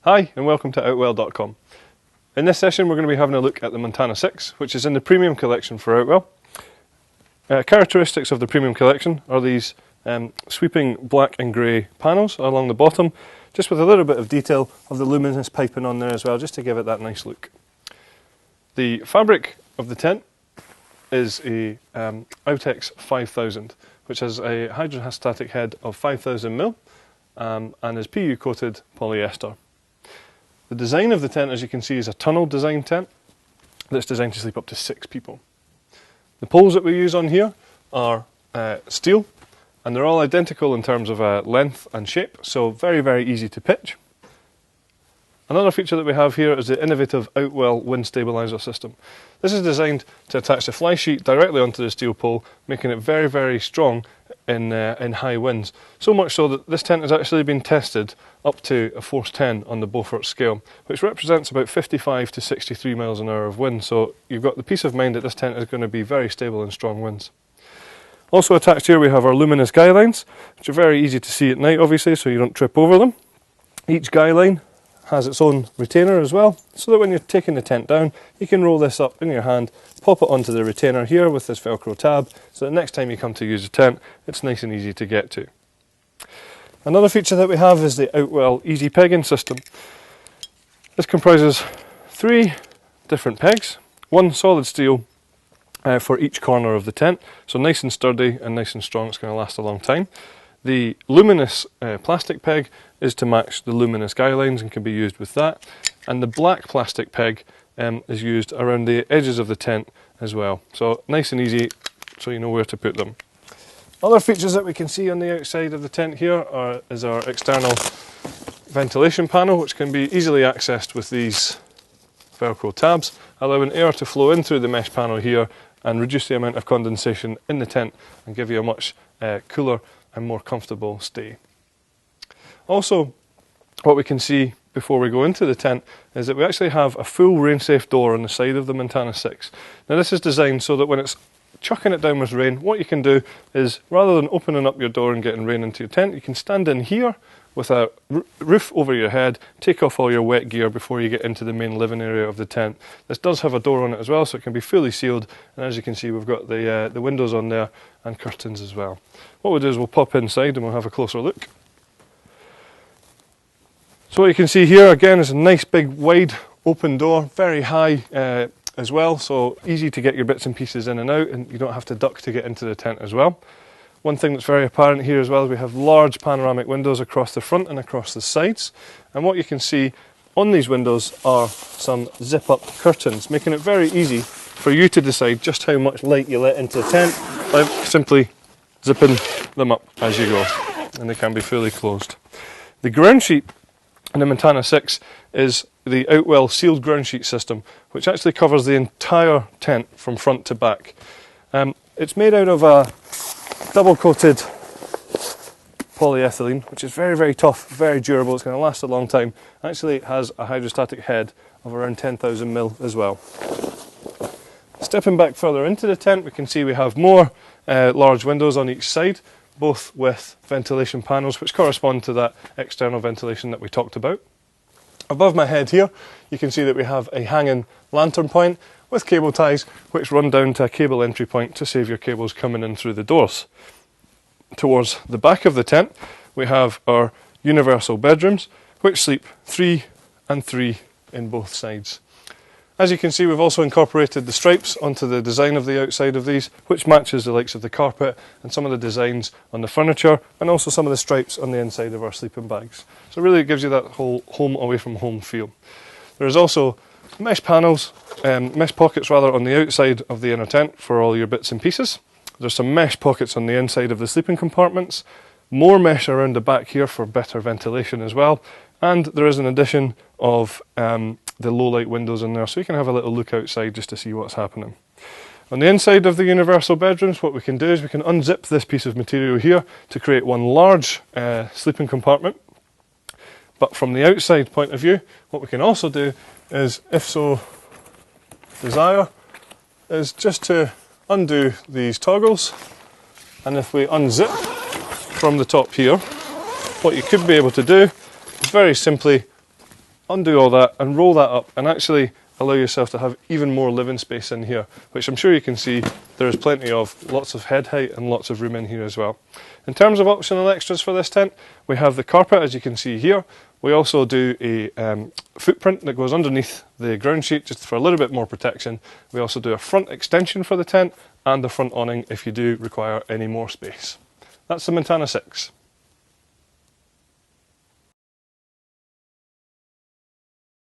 Hi and welcome to Outwell.com. In this session we're going to be having a look at the Montana 6, which is in the premium collection for Outwell. Characteristics of the premium collection are these sweeping black and grey panels along the bottom, just with a little bit of detail of the luminous piping on there as well, just to give it that nice look. The fabric of the tent is a Outex 5000, which has a hydrostatic head of 5000mm and is PU coated polyester. The design of the tent, as you can see, is a tunnel design tent that's designed to sleep up to 6 people. The poles that we use on here are steel, and they're all identical in terms of length and shape, so very, very easy to pitch. Another feature that we have here is the innovative Outwell wind stabilizer system. This is designed to attach the fly sheet directly onto the steel pole, making it very, very strong in high winds. So much so that this tent has actually been tested up to a force 10 on the Beaufort scale, which represents about 55 to 63 miles an hour of wind. So you've got the peace of mind that this tent is going to be very stable in strong winds. Also attached here we have our Luminous Guidelines, which are very easy to see at night obviously, so you don't trip over them. Each guy line has its own retainer as well, so that when you're taking the tent down, you can roll this up in your hand, pop it onto the retainer here with this Velcro tab, so that next time you come to use the tent, it's nice and easy to get to. Another feature that we have is the Outwell easy pegging system. This comprises 3 different pegs, one solid steel for each corner of the tent, so nice and sturdy and nice and strong, it's going to last a long time. The Luminous Plastic Peg is to match the Luminous Guidelines and can be used with that. And the black plastic peg is used around the edges of the tent as well. So nice and easy, so you know where to put them. Other features that we can see on the outside of the tent here is our external ventilation panel, which can be easily accessed with these Velcro tabs, allowing air to flow in through the mesh panel here and reduce the amount of condensation in the tent and give you a much cooler and more comfortable stay. Also, what we can see before we go into the tent is that we actually have a full rain-safe door on the side of the Montana 6. Now this is designed so that when it's chucking it down with rain, what you can do is, rather than opening up your door and getting rain into your tent, you can stand in here with a roof over your head, take off all your wet gear before you get into the main living area of the tent. This does have a door on it as well, so it can be fully sealed, and as you can see we've got the windows on there and curtains as well. What we'll do is we'll pop inside and we'll have a closer look. So what you can see here again is a nice big wide open door, very high as well, so easy to get your bits and pieces in and out, and you don't have to duck to get into the tent as well. One thing that's very apparent here as well is we have large panoramic windows across the front and across the sides, and what you can see on these windows are some zip up curtains, making it very easy for you to decide just how much light you let into the tent by simply zipping them up as you go, and they can be fully closed. The ground sheet in the Montana 6 is the Outwell sealed ground sheet system, which actually covers the entire tent from front to back. It's made out of a double-coated polyethylene, which is very, very tough, very durable, it's going to last a long time. Actually, it has a hydrostatic head of around 10,000mm as well. Stepping back further into the tent, we can see we have more large windows on each side, both with ventilation panels which correspond to that external ventilation that we talked about. Above my head here, you can see that we have a hanging lantern point with cable ties which run down to a cable entry point to save your cables coming in through the doors. Towards the back of the tent we have our universal bedrooms, which sleep 3 and 3 in both sides. As you can see, we've also incorporated the stripes onto the design of the outside of these, which matches the likes of the carpet and some of the designs on the furniture, and also some of the stripes on the inside of our sleeping bags. So really it gives you that whole home away from home feel. There's also mesh panels, mesh pockets rather, on the outside of the inner tent for all your bits and pieces. There's some mesh pockets on the inside of the sleeping compartments, more mesh around the back here for better ventilation as well, and there is an addition of the low light windows in there, so you can have a little look outside just to see what's happening. On the inside of the universal bedrooms, what we can do is we can unzip this piece of material here to create one large sleeping compartment. But from the outside point of view, what we can also do is, if so desire, is just to undo these toggles, and if we unzip from the top here, what you could be able to do is very simply undo all that and roll that up and actually allow yourself to have even more living space in here, which I'm sure you can see there is plenty of, lots of head height and lots of room in here as well. In terms of optional extras for this tent, we have the carpet, as you can see here. We also do a footprint that goes underneath the ground sheet just for a little bit more protection. We also do a front extension for the tent and the front awning if you do require any more space. That's the Montana 6.